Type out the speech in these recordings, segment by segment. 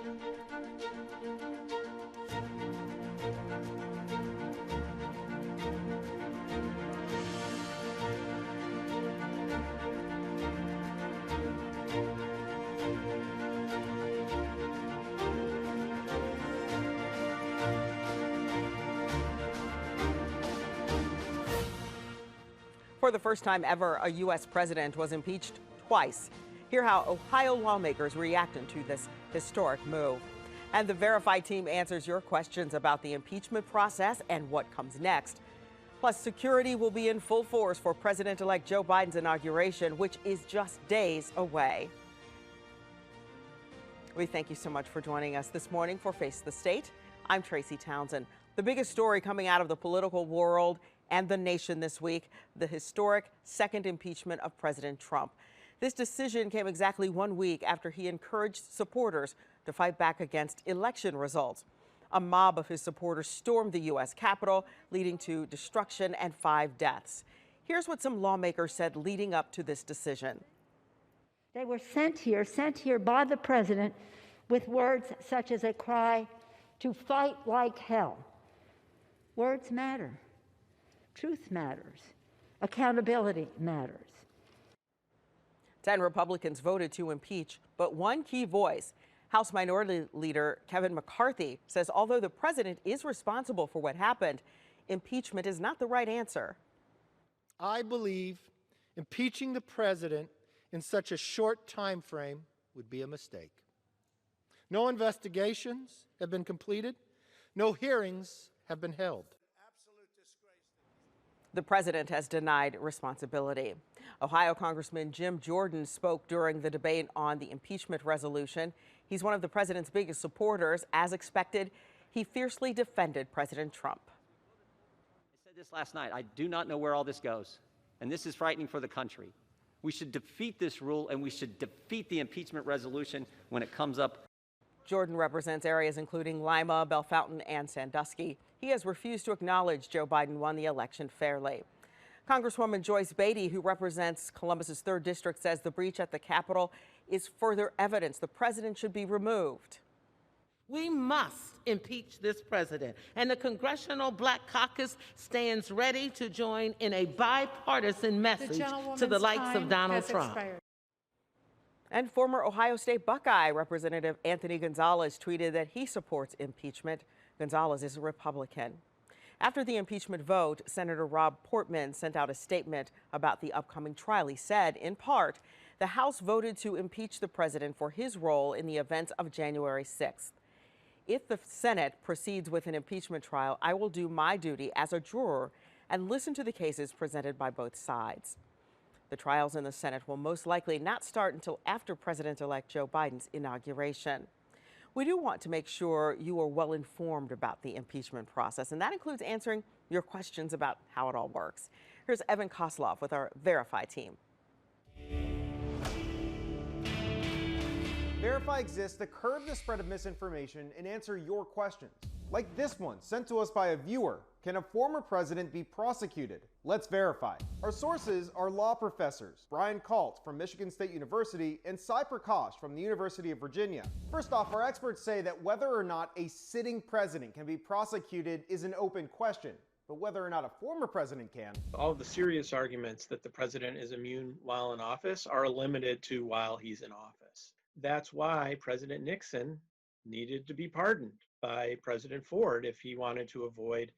For the first time ever, a U.S. president was impeached twice. Hear how Ohio lawmakers reacted to this historic move. And the Verify team answers your questions about the impeachment process and what comes next. Plus, security will be in full force for President-elect Joe Biden's inauguration, which is just days away. We thank you so much for joining us this morning for Face the State. I'm Tracy Townsend. The biggest story coming out of the political world and the nation this week, the historic second impeachment of President Trump. This decision came exactly 1 week after he encouraged supporters to fight back against election results. A mob of his supporters stormed the U.S. Capitol, leading to destruction and 5 deaths. Here's what some lawmakers said leading up to this decision. They were sent here by the president with words such as a cry to fight like hell. Words matter. Truth matters. Accountability matters. 10 Republicans voted to impeach, but one key voice, House Minority Leader Kevin McCarthy, says although the president is responsible for what happened, impeachment is not the right answer. I believe impeaching the president in such a short time frame would be a mistake. No investigations have been completed. No hearings have been held. The president has denied responsibility. Ohio Congressman Jim Jordan spoke during the debate on the impeachment resolution. He's one of the president's biggest supporters. As expected, he fiercely defended President Trump. I said this last night. I do not know where all this goes, and this is frightening for the country. We should defeat this rule, and we should defeat the impeachment resolution when it comes up. Jordan represents areas including Lima, Bellefontaine, and Sandusky. He has refused to acknowledge Joe Biden won the election fairly. Congresswoman Joyce Beatty, who represents Columbus's 3rd District, says the breach at the Capitol is further evidence the president should be removed. We must impeach this president, and the Congressional Black Caucus stands ready to join in a bipartisan message to the likes of Donald Trump. And former Ohio State Buckeye Representative Anthony Gonzalez tweeted that he supports impeachment. Gonzalez is a Republican. After the impeachment vote, Senator Rob Portman sent out a statement about the upcoming trial. He said, in part, the House voted to impeach the president for his role in the events of January 6th. If the Senate proceeds with an impeachment trial, I will do my duty as a juror and listen to the cases presented by both sides. The trials in the Senate will most likely not start until after President-elect Joe Biden's inauguration. We do want to make sure you are well informed about the impeachment process, and that includes answering your questions about how it all works. Here's Evan Kosloff with our Verify team. Verify exists to curb the spread of misinformation and answer your questions. Like this one, sent to us by a viewer. Can a former president be prosecuted? Let's verify. Our sources are law professors Brian Kalt from Michigan State University and Sai Prakash from the University of Virginia. First off, our experts say that whether or not a sitting president can be prosecuted is an open question, but whether or not a former president can. All of the serious arguments that the president is immune while in office are limited to while he's in office. That's why President Nixon needed to be pardoned by President Ford if he wanted to avoid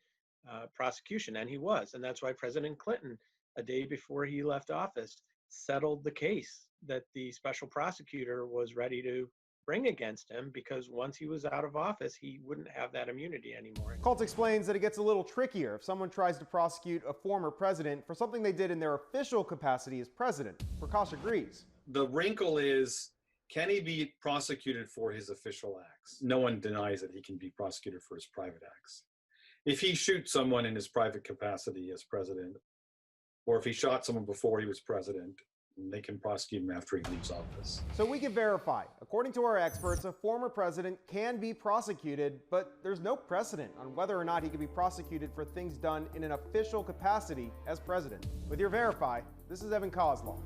prosecution, and he was. And that's why President Clinton, a day before he left office, settled the case that the special prosecutor was ready to bring against him, because once he was out of office, he wouldn't have that immunity anymore. Kalt explains that it gets a little trickier if someone tries to prosecute a former president for something they did in their official capacity as president. Prakash agrees. The wrinkle is, can he be prosecuted for his official acts? No one denies that he can be prosecuted for his private acts. If he shoots someone in his private capacity as president, or if he shot someone before he was president, they can prosecute him after he leaves office. So we can verify. According to our experts, a former president can be prosecuted, but there's no precedent on whether or not he can be prosecuted for things done in an official capacity as president. With your Verify, this is Evan Kosloff.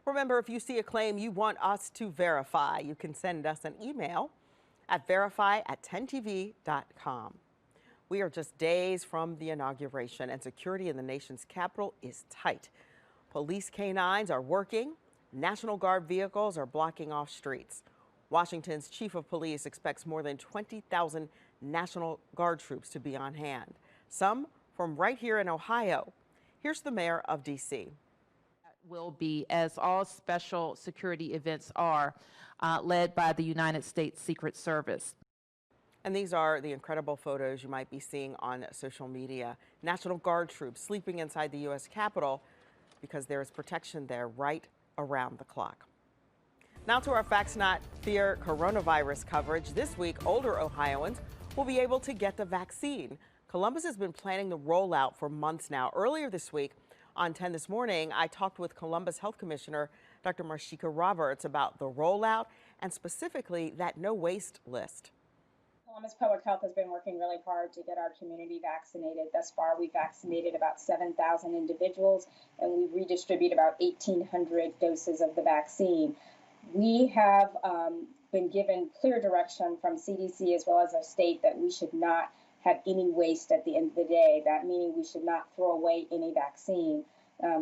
We're remember, if you see a claim you want us to verify, you can send us an email at verify@10tv.com. We are just days from the inauguration, and security in the nation's capital is tight. Police canines are working. National Guard vehicles are blocking off streets. Washington's chief of police expects more than 20,000 National Guard troops to be on hand, some from right here in Ohio. Here's the mayor of D.C. Will be, as all special security events are, led by the United States Secret Service. And these are the incredible photos you might be seeing on social media. National Guard troops sleeping inside the U.S. Capitol because there is protection there right around the clock. Now to our Facts Not Fear coronavirus coverage. This week, older Ohioans will be able to get the vaccine. Columbus has been planning the rollout for months now. Earlier this week, on 10 this morning, I talked with Columbus Health Commissioner Dr. Marshika Roberts about the rollout and specifically that no waste list. Columbus Public Health has been working really hard to get our community vaccinated. Thus far, we've vaccinated about 7,000 individuals, and we redistribute about 1,800 doses of the vaccine. We have been given clear direction from CDC as well as our state that we should not have any waste at the end of the day. That meaning we should not throw away any vaccine.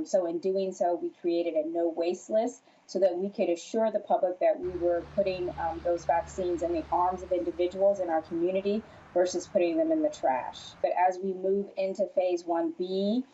So in doing so, we created a no waste list so that we could assure the public that we were putting those vaccines in the arms of individuals in our community versus putting them in the trash. But as we move into phase 1B,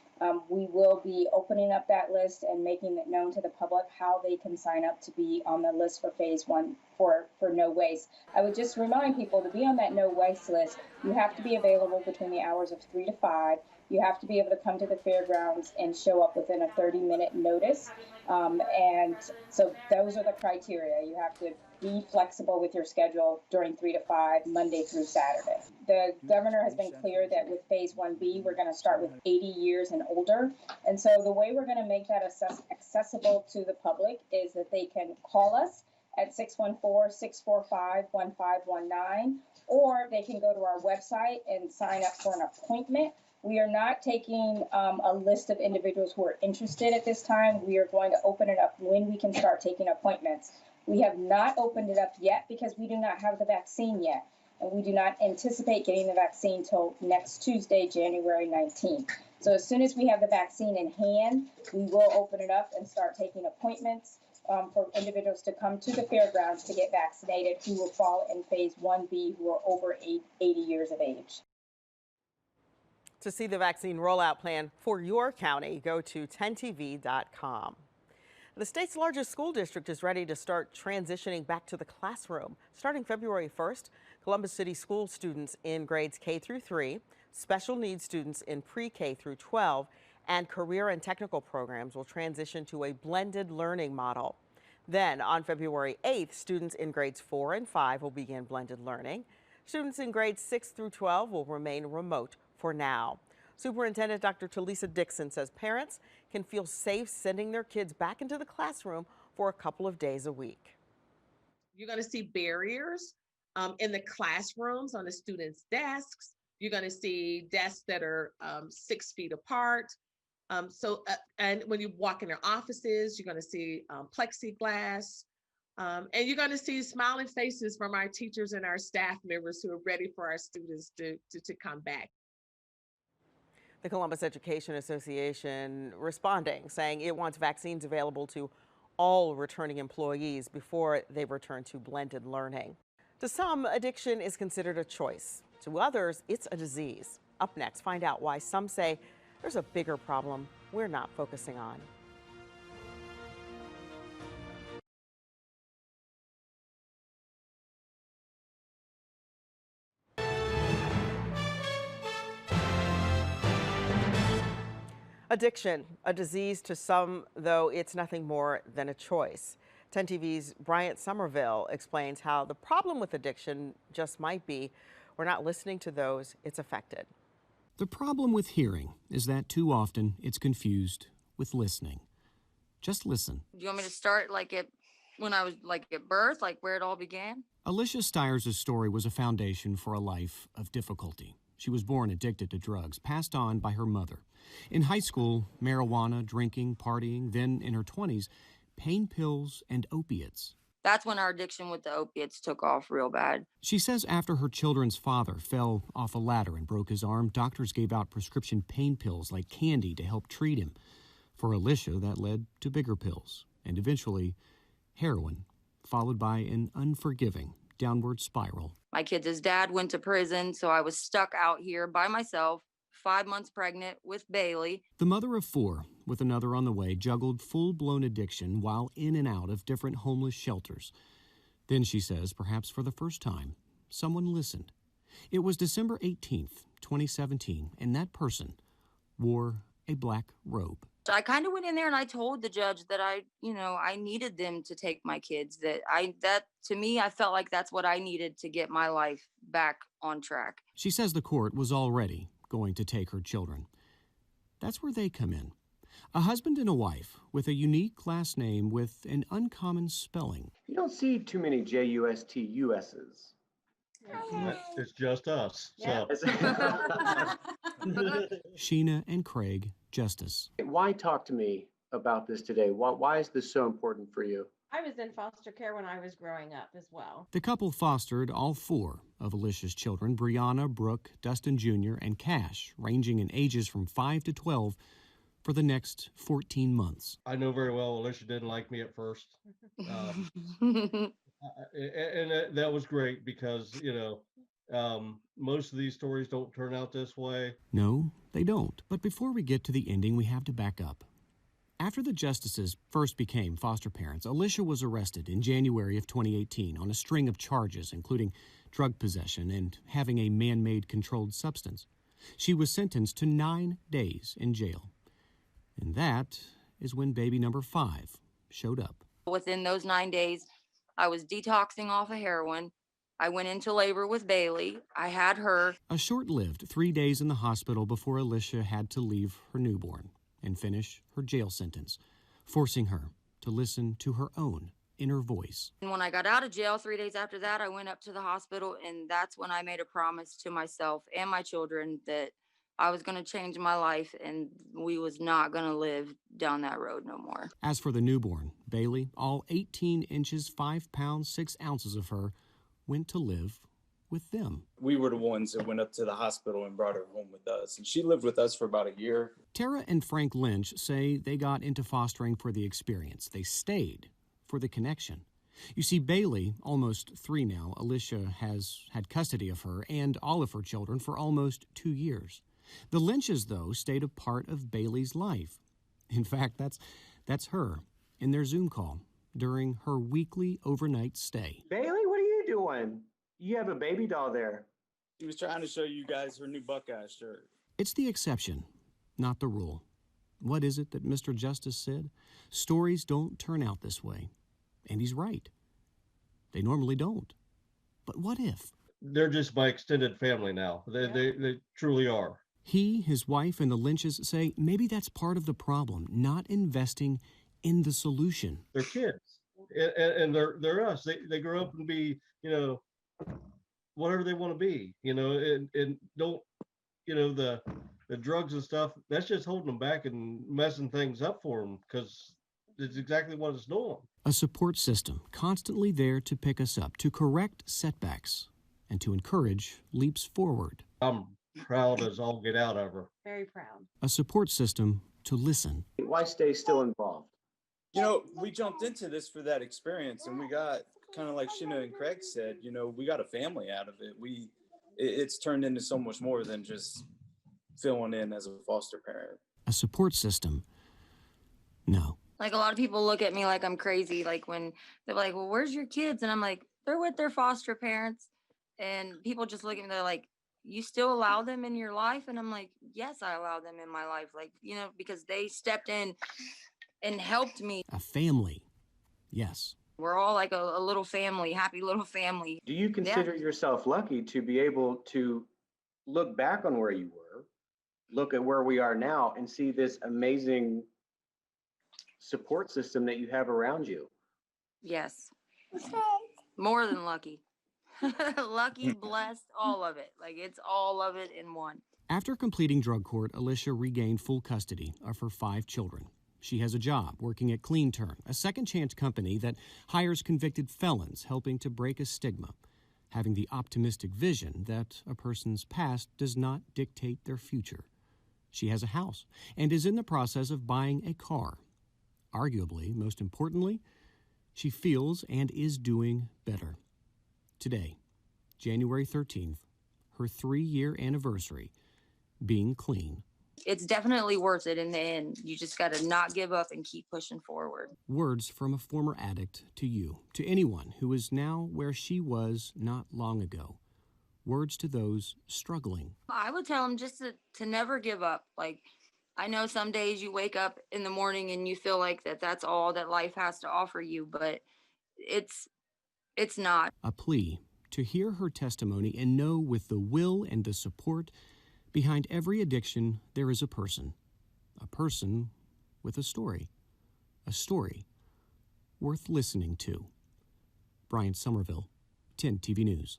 we will be opening up that list and making it known to the public how they can sign up to be on the list for phase 1 for no waste. I would just remind people to be on that no waste list. You have to be available between the hours of 3 to 5. You have to be able to come to the fairgrounds and show up within a 30-minute notice. And so those are the criteria. You have to be flexible with your schedule during 3 to 5, Monday through Saturday. The governor has been clear that with phase 1B, we're going to start with 80 years and older. And so the way we're going to make that accessible to the public is that they can call us at 614-645-1519, or they can go to our website and sign up for an appointment. We are not taking a list of individuals who are interested at this time. We are going to open it up when we can start taking appointments. We have not opened it up yet because we do not have the vaccine yet, and we do not anticipate getting the vaccine till next Tuesday, January 19th. So as soon as we have the vaccine in hand, we will open it up and start taking appointments for individuals to come to the fairgrounds to get vaccinated who will fall in phase 1B, who are over 80 years of age. To see the vaccine rollout plan for your county, go to 10tv.com. The state's largest school district is ready to start transitioning back to the classroom. Starting February 1st, Columbus City school students in grades K through 3, special needs students in pre-K through 12, and career and technical programs will transition to a blended learning model. Then on February 8th, students in grades 4 and 5 will begin blended learning. Students in grades 6 through 12 will remain remote for now. Superintendent Dr. Talisa Dixon says parents can feel safe sending their kids back into the classroom for a couple of days a week. You're going to see barriers in the classrooms on the students' desks. You're going to see desks that are 6 feet apart. And when you walk in their offices, you're going to see plexiglass. And you're going to see smiling faces from our teachers and our staff members who are ready for our students to come back. The Columbus Education Association responding, saying it wants vaccines available to all returning employees before they return to blended learning. To some, addiction is considered a choice. To others, it's a disease. Up next, find out why some say there's a bigger problem we're not focusing on. Addiction, a disease to some, though it's nothing more than a choice. 10 TV's Bryant Somerville explains how the problem with addiction just might be we're not listening to those it's affected. The problem with hearing is that too often it's confused with listening. Just listen. Do you want me to start when I was at birth, where it all began? Alicia Stiers' story was a foundation for a life of difficulty. She was born addicted to drugs, passed on by her mother. In high school, marijuana, drinking, partying, then in her 20s, pain pills and opiates. That's when our addiction with the opiates took off real bad. She says after her children's father fell off a ladder and broke his arm, doctors gave out prescription pain pills like candy to help treat him. For Alicia, that led to bigger pills and eventually heroin, followed by an unforgiving downward spiral. My kids' dad went to prison, so I was stuck out here by myself, 5 months pregnant with Bailey. The mother of 4, with another on the way, juggled full-blown addiction while in and out of different homeless shelters. Then, she says, perhaps for the first time, someone listened. It was December 18th, 2017, and that person wore a black robe. I kind of went in there and I told the judge that I needed them to take my kids, that to me, I felt like that's what I needed to get my life back on track. She says the court was already going to take her children. That's where they come in. A husband and a wife with a unique last name with an uncommon spelling. You don't see too many J-U-S-T-U-S's. It's just us. Yeah. So. Sheena and Craig Justice. Why talk to me about this today? Why is this so important for you? I was in foster care when I was growing up as well. The couple fostered all 4 of Alicia's children, Brianna, Brooke, Dustin Jr., and Cash, ranging in ages from 5 to 12, for the next 14 months. I know very well Alicia didn't like me at first. And that was great because, most of these stories don't turn out this way. No, they don't. But before we get to the ending, we have to back up. After the Justices first became foster parents, Alicia was arrested in January of 2018 on a string of charges, including drug possession and having a man-made controlled substance. She was sentenced to 9 days in jail. And that is when baby number 5 showed up. Within those 9 days, I was detoxing off of heroin. I went into labor with Bailey. I had her. A short-lived 3 days in the hospital before Alicia had to leave her newborn and finish her jail sentence, forcing her to listen to her own inner voice. And when I got out of jail 3 days after that, I went up to the hospital, and that's when I made a promise to myself and my children that I was going to change my life and we was not going to live down that road no more. As for the newborn, Bailey, all 18 inches, 5 pounds, 6 ounces of her went to live with them. We were the ones that went up to the hospital and brought her home with us. And she lived with us for about a year. Tara and Frank Lynch say they got into fostering for the experience. They stayed for the connection. You see, Bailey, almost 3 now, Alicia has had custody of her and all of her children for almost 2 years. The Lynches, though, stayed a part of Bailey's life. In fact, that's her in their Zoom call during her weekly overnight stay. Bailey, what are you doing? You have a baby doll there. She was trying to show you guys her new Buckeye shirt. It's the exception, not the rule. What is it that Mr. Justice said? Stories don't turn out this way. And he's right. They normally don't. But what if? They're just my extended family now. They truly are. He, his wife, and the Lynches say maybe that's part of the problem, not investing in the solution. They're kids. And they're us. They grow up and be, whatever they want to be, and don't, the drugs and stuff, that's just holding them back and messing things up for them because it's exactly what it's doing. A support system constantly there to pick us up, to correct setbacks, and to encourage leaps forward. I'm proud as all get out of her. Very proud. A support system to listen. Why stay still involved? We jumped into this for that experience, and we got, kind of like Sheena and Craig said, we got a family out of it. It's turned into so much more than just filling in as a foster parent. A support system? No. Like, a lot of people look at me like I'm crazy, like when they're like, well, where's your kids? And I'm like, they're with their foster parents. And people just look at me, they're like, you still allow them in your life? And I'm like, yes, I allow them in my life. Like, because they stepped in and helped me. A family. Yes. We're all like a little family, happy little family. Do you consider yourself lucky to be able to look back on where you were, look at where we are now, and see this amazing support system that you have around you? Yes. More than lucky. Lucky, blessed, all of it. Like, it's all of it in one. After completing drug court, Alicia regained full custody of her 5 children. She has a job working at Clean Turn, a second chance company that hires convicted felons, helping to break a stigma, having the optimistic vision that a person's past does not dictate their future. She has a house and is in the process of buying a car. Arguably, most importantly, she feels and is doing better. Today, January 13th, her 3-year anniversary, being clean. It's definitely worth it in the end. You just got to not give up and keep pushing forward. Words from a former addict to you, to anyone who is now where she was not long ago. Words to those struggling. I would tell them just to never give up. Like, I know some days you wake up in the morning and you feel like that's all that life has to offer you, but it's not. A plea to hear her testimony and know with the will and the support behind every addiction there is a person with a story worth listening to. Brian Somerville, 10 TV News.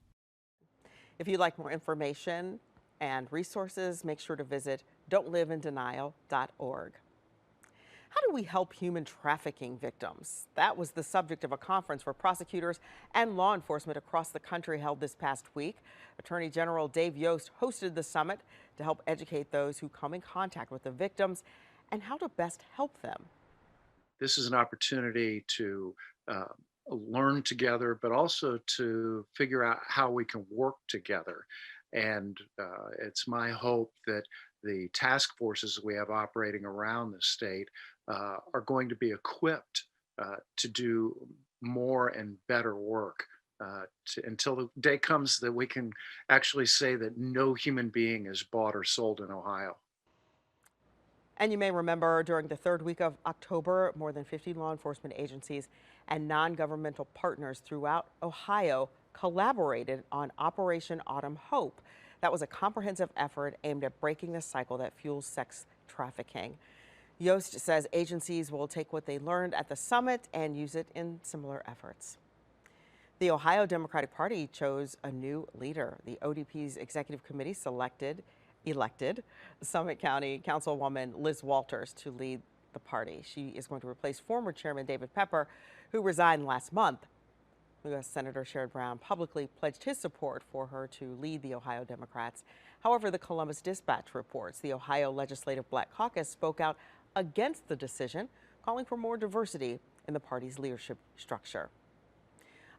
If you'd like more information and resources, make sure to visit don'tliveinDenial.org. How do we help human trafficking victims? That was the subject of a conference where prosecutors and law enforcement across the country held this past week. Attorney General Dave Yost hosted the summit to help educate those who come in contact with the victims and how to best help them. This is an opportunity to learn together, but also to figure out how we can work together. And it's my hope that the task forces we have operating around the state are going to be equipped to do more and better work until the day comes that we can actually say that no human being is bought or sold in Ohio. And you may remember during the third week of October, more than 50 law enforcement agencies and non-governmental partners throughout Ohio collaborated on Operation Autumn Hope. That was a comprehensive effort aimed at breaking the cycle that fuels sex trafficking. Yost says agencies will take what they learned at the summit and use it in similar efforts. The Ohio Democratic Party chose a new leader. The ODP's executive committee elected Summit County Councilwoman Liz Walters to lead the party. She is going to replace former Chairman David Pepper, who resigned last month. U.S. Senator Sherrod Brown publicly pledged his support for her to lead the Ohio Democrats. However, the Columbus Dispatch reports the Ohio Legislative Black Caucus spoke out against the decision, calling for more diversity in the party's leadership structure.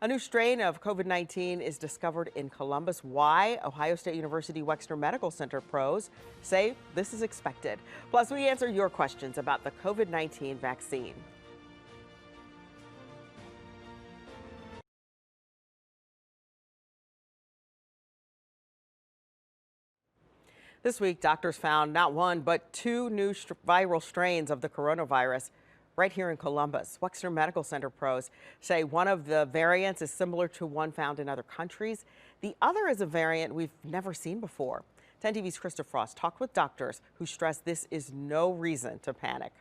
A new strain of COVID-19 is discovered in Columbus. Why? Ohio State University Wexner Medical Center pros say this is expected. Plus, we answer your questions about the COVID-19 vaccine. This week, doctors found not one, but 2 new viral strains of the coronavirus right here in Columbus. Wexner Medical Center pros say one of the variants is similar to one found in other countries. The other is a variant we've never seen before. 10 TV's Krista Frost talked with doctors who stress this is no reason to panic.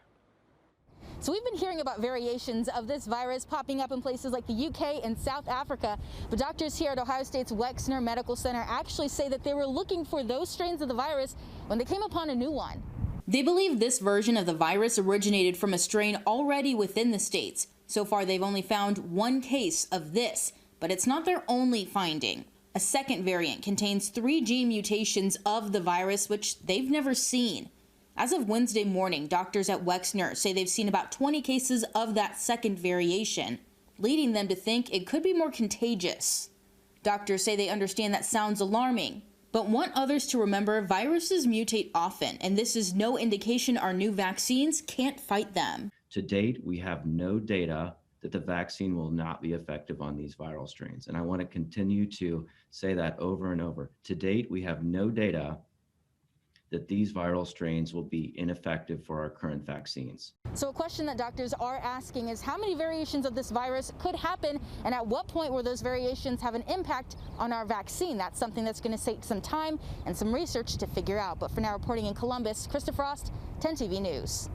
So we've been hearing about variations of this virus popping up in places like the UK and South Africa, but doctors here at Ohio State's Wexner Medical Center actually say that they were looking for those strains of the virus when they came upon a new one. They believe this version of the virus originated from a strain already within the states. So far, they've only found 1 case of this, but it's not their only finding. A second variant contains 3 gene mutations of the virus, which they've never seen. As of Wednesday morning, doctors at Wexner say they've seen about 20 cases of that second variation, leading them to think it could be more contagious. Doctors say they understand that sounds alarming, but want others to remember viruses mutate often, and this is no indication our new vaccines can't fight them. To date, we have no data that the vaccine will not be effective on these viral strains. And I want to continue to say that over and over. To date, we have no data that these viral strains will be ineffective for our current vaccines. So a question that doctors are asking is how many variations of this virus could happen, and at what point will those variations have an impact on our vaccine? That's something that's going to take some time and some research to figure out. But for now, reporting in Columbus, Krista Frost, 10 TV News.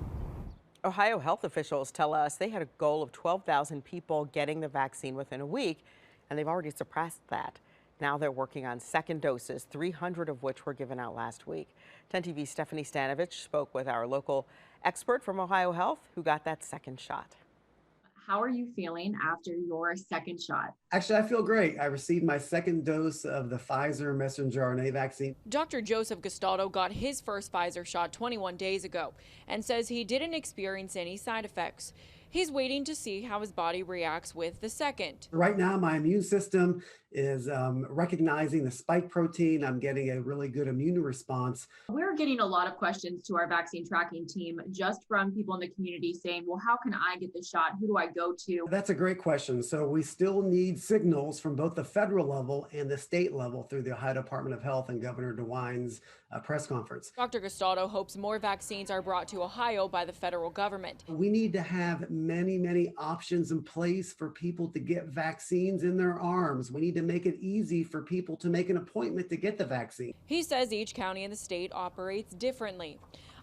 Ohio health officials tell us they had a goal of 12,000 people getting the vaccine within a week, and they've already surpassed that. Now they're working on second doses, 300 of which were given out last week. 10 TV's Stephanie Stanovich spoke with our local expert from Ohio Health who got that second shot. How are you feeling after your second shot? Actually, I feel great. I received my second dose of the Pfizer messenger RNA vaccine. Dr. Joseph Gastaldo got his first Pfizer shot 21 days ago and says he didn't experience any side effects. He's waiting to see how his body reacts with the second. Right now, my immune system is recognizing the spike protein. I'm getting a really good immune response. We're getting a lot of questions to our vaccine tracking team just from people in the community saying, well, how can I get the shot? Who do I go to? That's a great question. So we still need signals from both the federal level and the state level through the Ohio Department of Health and Governor DeWine's press conference. Dr. Gastaldo hopes more vaccines are brought to Ohio by the federal government. We need to have many options in place for people to get vaccines in their arms. We need to make it easy for people to make an appointment to get the vaccine. He says each county in the state operates differently.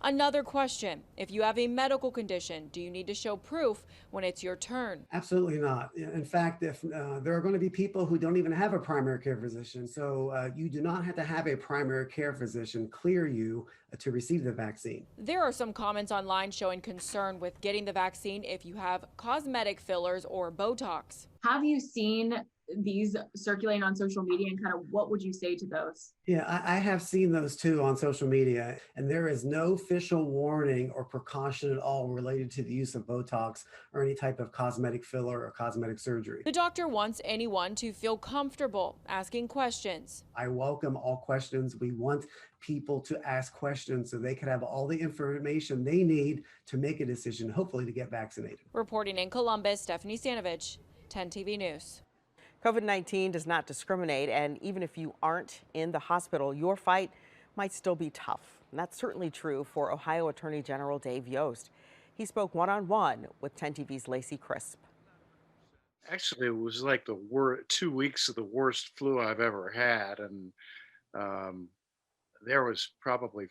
Another question, if you have a medical condition, do you need to show proof when it's your turn? Absolutely not. In fact, if there are going to be people who don't even have a primary care physician, so you do not have to have a primary care physician clear you to receive the vaccine. There are some comments online showing concern with getting the vaccine if you have cosmetic fillers or Botox. Have you seen these circulating on social media, and kind of what would you say to those? Yeah, I have seen those too on social media, and there is no official warning or precaution at all related to the use of Botox or any type of cosmetic filler or cosmetic surgery. The doctor wants anyone to feel comfortable asking questions. I welcome all questions. We want people to ask questions so they can have all the information they need to make a decision, hopefully to get vaccinated. Reporting in Columbus, Stephanie Stanovich, 10 TV News. COVID-19 does not discriminate, and even if you aren't in the hospital, your fight might still be tough. And that's certainly true for Ohio Attorney General Dave Yost. He spoke one-on-one with 10 TV's Lacey Crisp. Actually, it was like the 2 weeks of the worst flu I've ever had, and there was probably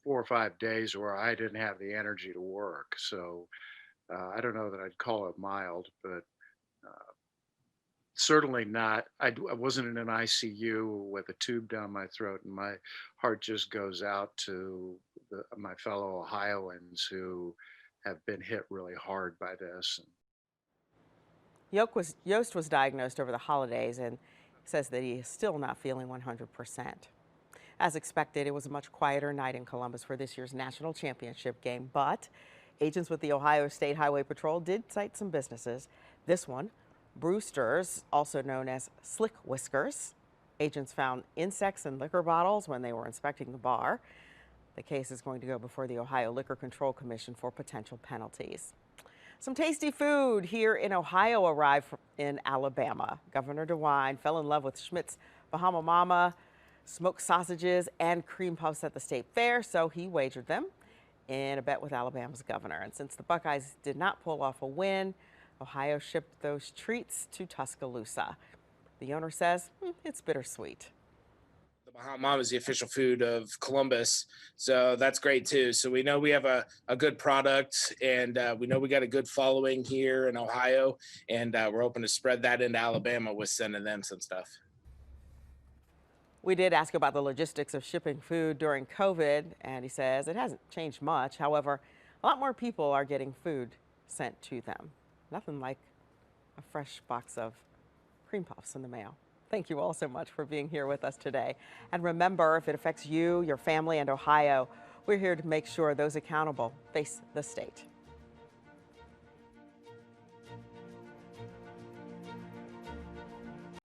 4 or 5 days where I didn't have the energy to work. So I don't know that I'd call it mild, but certainly not. I wasn't in an ICU with a tube down my throat, and my heart just goes out to my fellow Ohioans who have been hit really hard by this. Yost was diagnosed over the holidays and says that he is still not feeling 100%. As expected, it was a much quieter night in Columbus for this year's national championship game, but agents with the Ohio State Highway Patrol did cite some businesses. This one, Brewster's, also known as Slick Whiskers. Agents found insects in liquor bottles when they were inspecting the bar. The case is going to go before the Ohio Liquor Control Commission for potential penalties. Some tasty food here in Ohio arrived in Alabama. Governor DeWine fell in love with Schmidt's Bahama Mama smoked sausages and cream puffs at the state fair, so he wagered them in a bet with Alabama's governor. And since the Buckeyes did not pull off a win, Ohio shipped those treats to Tuscaloosa. The owner says it's bittersweet. The Bahama Mama is the official food of Columbus, so that's great too. So we know we have a good product, and we know we got a good following here in Ohio, and we're hoping to spread that into Alabama with sending them some stuff. We did ask about the logistics of shipping food during COVID, and he says it hasn't changed much. However, a lot more people are getting food sent to them. Nothing like a fresh box of cream puffs in the mail. Thank you all so much for being here with us today. And remember, if it affects you, your family, and Ohio, we're here to make sure those accountable face the state.